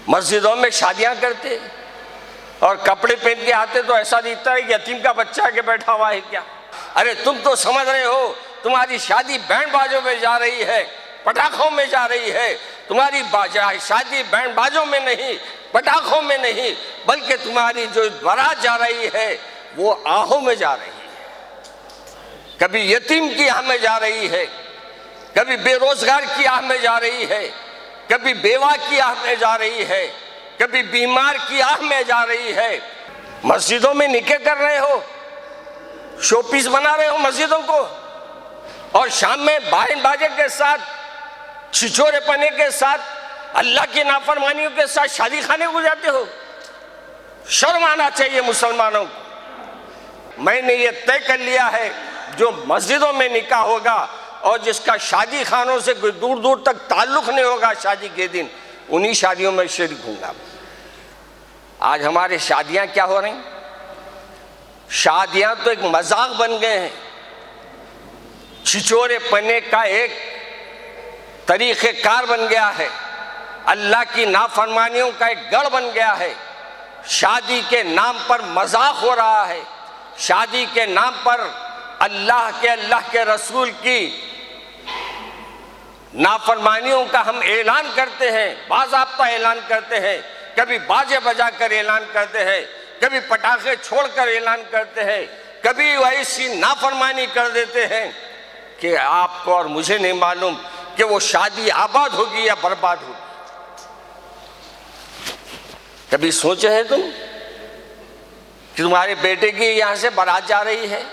मस्जिदों में शादियां करते और कपड़े पहन के आते तो ऐसा दिखता है कि यतीम का बच्चा आके बैठा हुआ है क्या। अरे तुम तो समझ रहे हो तुम्हारी शादी बैंड बाजों में जा रही है, पटाखों में जा रही है। तुम्हारी शादी बैंड बाजों में नहीं, पटाखों में नहीं, बल्कि तुम्हारी जो बारात जा रही है वो आहों में जा रही है। कभी यतीम की आह में जा रही है, कभी बेरोजगार की आह में जा रही है, कभी बेवा की आह में जा रही है, कभी बीमार की आह में जा रही है। मस्जिदों में निकाह कर रहे हो, शोपीस बना रहे हो मस्जिदों को, और शाम में बैंड बाजे के साथ, छिछोरे पने के साथ, अल्लाह की नाफरमानियों के साथ शादी खाने को जाते हो। शर्म आना चाहिए मुसलमानों को। मैंने ये तय कर लिया है जो मस्जिदों में निकाह होगा और जिसका शादी खानों से कोई दूर दूर तक ताल्लुक नहीं होगा शादी के दिन, उन्हीं शादियों में शरीक होगा। आज हमारे शादियां क्या हो रही, शादियां तो एक मजाक बन गए हैं, छिछोरे पने का एक तरीक़ेकार बन गया है, अल्लाह की नाफरमानियों का एक गढ़ बन गया है। शादी के नाम पर मजाक हो रहा है, शादी के नाम पर अल्लाह के रसूल की नाफरमानियों का हम ऐलान करते हैं, बाज़ाब्ता ऐलान करते हैं। कभी बाजे बजा कर ऐलान करते हैं, कभी पटाखे छोड़कर ऐलान करते हैं, कभी ऐसी नाफरमानी कर देते हैं कि आपको और मुझे नहीं मालूम कि वो शादी आबाद होगी या बर्बाद होगी। कभी सोचे हैं तुम कि तुम्हारे बेटे की यहां से बारात जा रही है,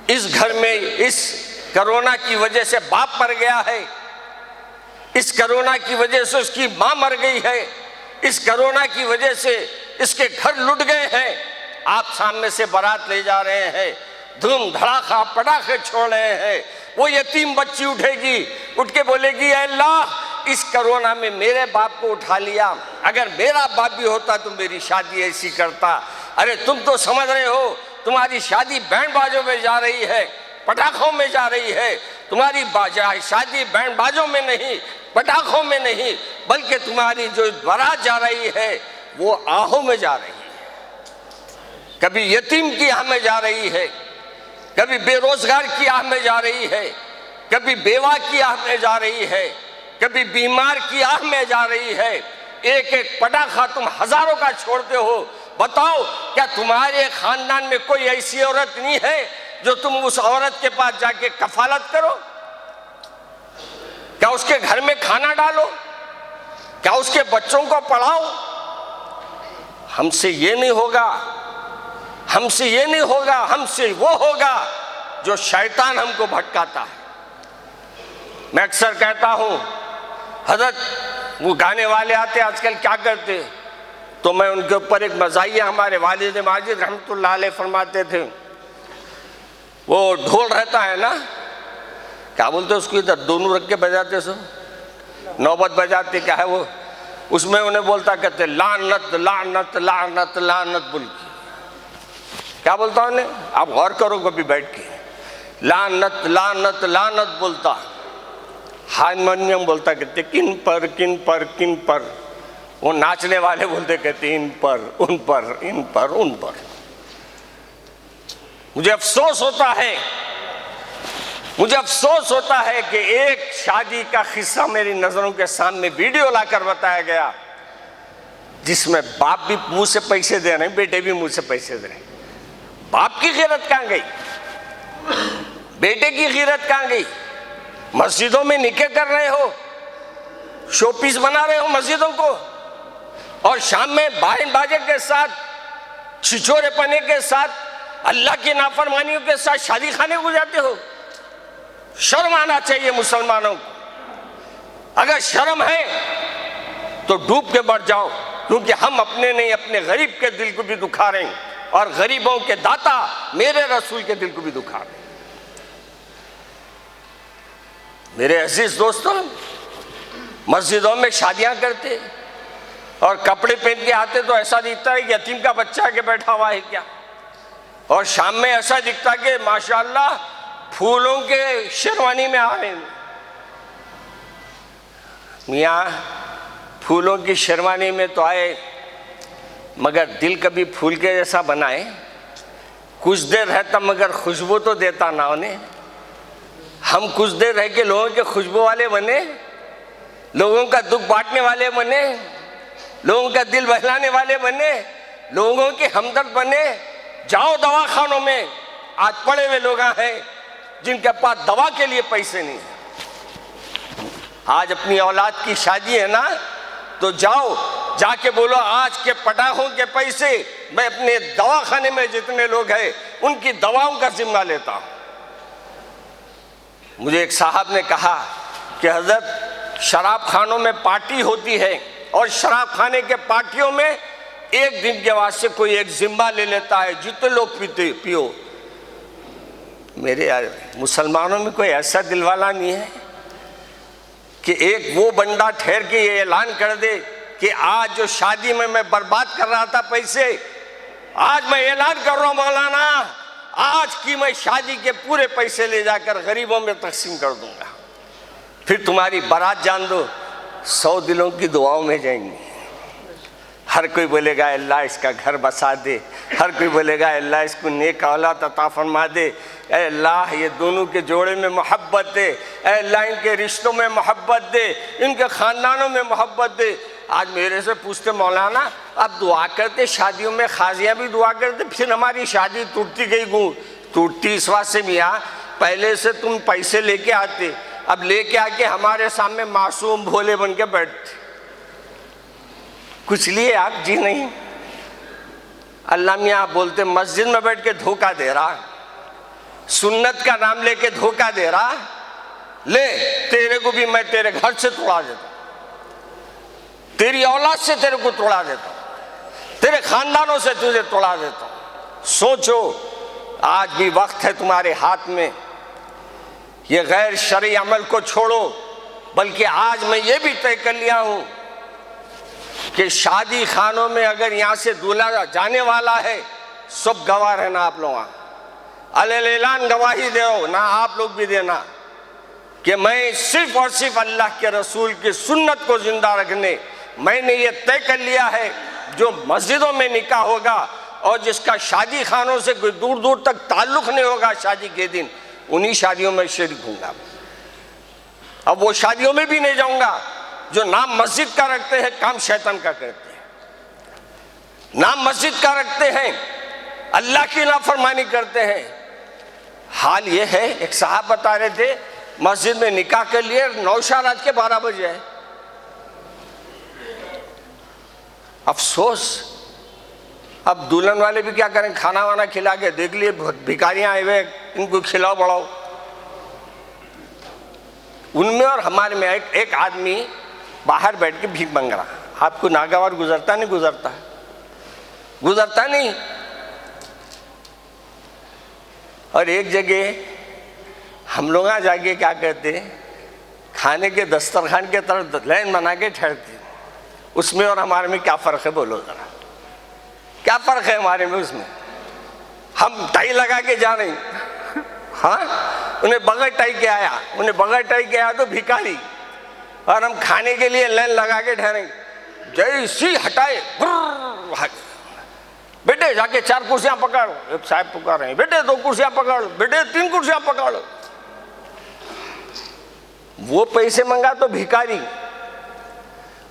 इस घर में इस कोरोना की वजह से बाप मर गया है, इस कोरोना की वजह से उसकी मां मर गई है, इस कोरोना की वजह से इसके घर लुट गए हैं, आप सामने से बारात ले जा रहे हैं, धूम धड़ाका पटाखे छोड़ रहे हैं। वो यतीम बच्ची उठेगी, उठ के बोलेगी अल्लाह इस कोरोना में मेरे बाप को उठा लिया, अगर मेरा बाप भी होता तो मेरी शादी ऐसी करता। अरे तुम तो समझ रहे हो तुम्हारी शादी बैंड बाजों में जा रही है, पटाखों में जा रही है। तुम्हारी शादी बैंड बाजों में नहीं, पटाखों में नहीं, बल्कि तुम्हारी जो बारात जा रही है वो आहों में जा रही है। कभी यतीम की आह में जा रही है, कभी बेरोजगार की आह में जा रही है, कभी बेवा की आह में जा रही है, कभी बीमार की आह में जा रही है। एक एक पटाखा तुम हजारों का छोड़ते हो। बताओ क्या तुम्हारे खानदान में कोई ऐसी औरत नहीं है जो तुम उस औरत के पास जाके कफालत करो? क्या उसके घर में खाना डालो? क्या उसके बच्चों को पढ़ाओ? हमसे ये नहीं होगा, हमसे ये नहीं होगा, हमसे वो होगा जो शैतान हमको भटकाता है। मैं अक्सर कहता हूं हजरत, वो गाने वाले आते आजकल क्या करते, तो मैं उनके ऊपर एक मज़ाहिया हमारे वालिद माजिद रहमतुल्लाह अलैह फरमाते थे, वो ढोल रहता है ना, क्या बोलते उसको, इधर दोनों रख के बजाते सो नौबत बजाते, क्या है वो, उसमें उन्हें बोलता कहते लानत लानत लानत लानत बोल के, क्या बोलता उन्हें, आप गौर करो कभी बैठ के, लानत लानत लानत बोलता, हारमोनियम बोलता कहते किन पर किन पर किन पर, वो नाचने वाले बोलते कहते इन पर उन पर इन पर उन पर। मुझे अफसोस होता है कि एक शादी का किस्सा मेरी नजरों के सामने वीडियो लाकर बताया गया जिसमें बाप भी मुंह से पैसे दे रहे हैं, बेटे भी मुंह से पैसे दे रहे हैं। बाप की गैरत कहां गई, बेटे की गैरत कहां गई? मस्जिदों में निकाह कर रहे हो, शोपीस बना रहे हो मस्जिदों को, और शाम में बैंड बाजे के साथ, छिछोरे पने के साथ, अल्लाह की नाफरमानियों के साथ शादी खाने को जाते हो। शर्म आना चाहिए मुसलमानों को। अगर शर्म है तो डूब के मर जाओ, क्योंकि हम अपने नहीं अपने गरीब के दिल को भी दुखा रहे हैं, और गरीबों के दाता मेरे रसूल के दिल को भी दुखा रहे हैं। मेरे अजीज दोस्तों, मस्जिदों में शादियां करते और कपड़े पहन के आते तो ऐसा दिखता है कि यतीम का बच्चा आके बैठा हुआ है क्या, और शाम में ऐसा दिखता कि माशाअल्लाह फूलों के शेरवानी में आ रहे हैं। मियाँ फूलों की शेरवानी में तो आए, मगर दिल कभी फूल के जैसा बनाए। कुछ देर रहता मगर खुशबू तो देता ना उन्हें। हम कुछ देर रह के लोगों के खुशबू वाले बने, लोगों का दुख बांटने वाले बने, लोगों का दिल बहलाने वाले बने, लोगों के हमदर्द बने। जाओ दवाखानों में, आज पड़े हुए लोग हैं जिनके पास दवा के लिए पैसे नहीं है। आज अपनी औलाद की शादी है ना, तो जाओ जाके बोलो आज के पटाखों के पैसे मैं अपने दवाखाने में जितने लोग हैं उनकी दवाओं का जिम्मा लेता हूं। मुझे एक साहब ने कहा कि हजरत शराब खानों में पार्टी होती है और शराब खाने के पार्टियों में एक दिन के वास्ते कोई एक जिम्मा ले लेता है, जितने लोग पीते पियो। मेरे यार मुसलमानों में कोई ऐसा दिलवाला नहीं है कि एक वो बंदा ठहर के ये ऐलान कर दे कि आज जो शादी में मैं बर्बाद कर रहा था पैसे, आज मैं ऐलान कर रहा हूं मौलाना, आज की मैं शादी के पूरे पैसे ले जाकर गरीबों में तकसीम कर दूंगा। फिर तुम्हारी बारात जान दो 100 दिलों की दुआओं में जाएंगी। हर कोई बोलेगा अल्लाह इसका घर बसा दे, हर कोई बोलेगा अल्लाह इसको नेक औलाद अता फरमा दे, अल्लाह ये दोनों के जोड़े में मोहब्बत दे, अल्लाह इनके रिश्तों में मोहब्बत दे, इनके ख़ानदानों में मोहब्बत दे। आज मेरे से पूछते मौलाना अब दुआ करते शादियों में, खाजियाँ भी दुआ करते, फिर हमारी शादी टूटती गई गूँ। टूटती इस बात से मियाँ पहले से तुम पैसे लेके आते, अब लेके आके हमारे सामने मासूम भोले बन के बैठते। कुछ लिए आप जी नहीं। अल्लाह मियाँ बोलते मस्जिद में बैठ के धोखा दे रहा, सुन्नत का नाम लेके धोखा दे रहा, ले तेरे को भी मैं तेरे घर से तोड़ा देता, तेरी औलाद से तेरे को तोड़ा देता, तेरे खानदानों से तुझे तोड़ा देता। सोचो आज भी वक्त है तुम्हारे हाथ में, ये गैर शरई अमल को छोड़ो। बल्कि आज मैं ये भी तय कर लिया हूं कि शादी खानों में अगर यहाँ से दूल्हा जाने वाला है, सब गवाह रहना आप लोग, अल-ऐलान गवाही दो ना, आप लोग भी देना कि मैं सिर्फ और सिर्फ अल्लाह के रसूल की सुन्नत को जिंदा रखने मैंने ये तय कर लिया है। जो मस्जिदों में निकाह होगा और जिसका शादी खानों से कोई दूर दूर तक ताल्लुक नहीं होगा शादी के दिन, उन्हीं शादियों में शरीक होऊंगा। अब वो शादियों में भी नहीं जाऊंगा जो नाम मस्जिद का रखते हैं, काम शैतान का करते हैं। नाम मस्जिद का रखते हैं, अल्लाह की नाफरमानी करते हैं। हाल ये है, एक साहब बता रहे थे मस्जिद में निकाह के लिए नौशा रात के 12 बजे है। अफसोस, अब दुल्हन वाले भी क्या करें, खाना वाना खिला के देख लिए भिखारियां आए हुए, इनको खिलाओ बढ़ाओ। उनमें और हमारे में एक आदमी बाहर बैठ के भीख मांग रहा। आपको नागवार गुजरता नहीं? गुजरता नहीं। और एक जगह हम लोग आ जाके क्या कहते, खाने के दस्तरखान के तरफ लाइन बना के ठहरते। उसमें और हमारे में क्या फ़र्क है बोलो ज़रा, क्या फ़र्क है हमारे में उसमें? हम टाई लगा के जा रहे हैं, हाँ, उन्हें बगैर टाई के आया, उन्हें बगैर टाई के आया तो भिखारी, और हम खाने के लिए लाइन लगा के ठहरे। जैसी हटाए बेटे जाके 4 कुर्सियां पकड़ो, एक साहब पुकार रहे हैं, बेटे 2 कुर्सियां पकड़, बेटे 3 कुर्सियां पकड़ो। वो पैसे मंगा तो भिखारी,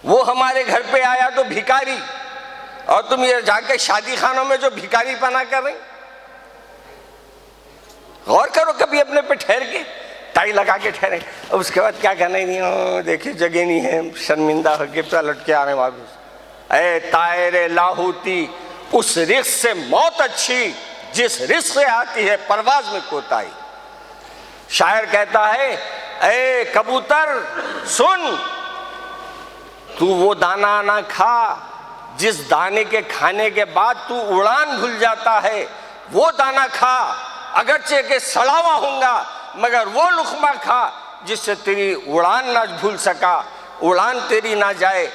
वो हमारे घर पे आया तो भिखारी, और तुम ये जाके शादी खानों में जो भिखारी पना कर रहे। गौर करो कभी अपने पे, ठहर के टाई लगा के ठहरे, और उसके बाद क्या कहना ही नहीं, देखिए जगह नहीं है, शर्मिंदा होके पलट के आ रहे वापस। ऐ तायरे लाहौती, उस रिस्क से मौत अच्छी जिस रिस्क से आती है परवाज में कोताही। शायर कहता है, ऐ कबूतर सुन, तू वो दाना ना खा जिस दाने के खाने के बाद तू उड़ान भूल जाता है। वो दाना खा अगरचे के सड़ावा होगा, मगर वो लुकमा खा जिससे तेरी उड़ान ना भूल सका, उड़ान तेरी ना जाए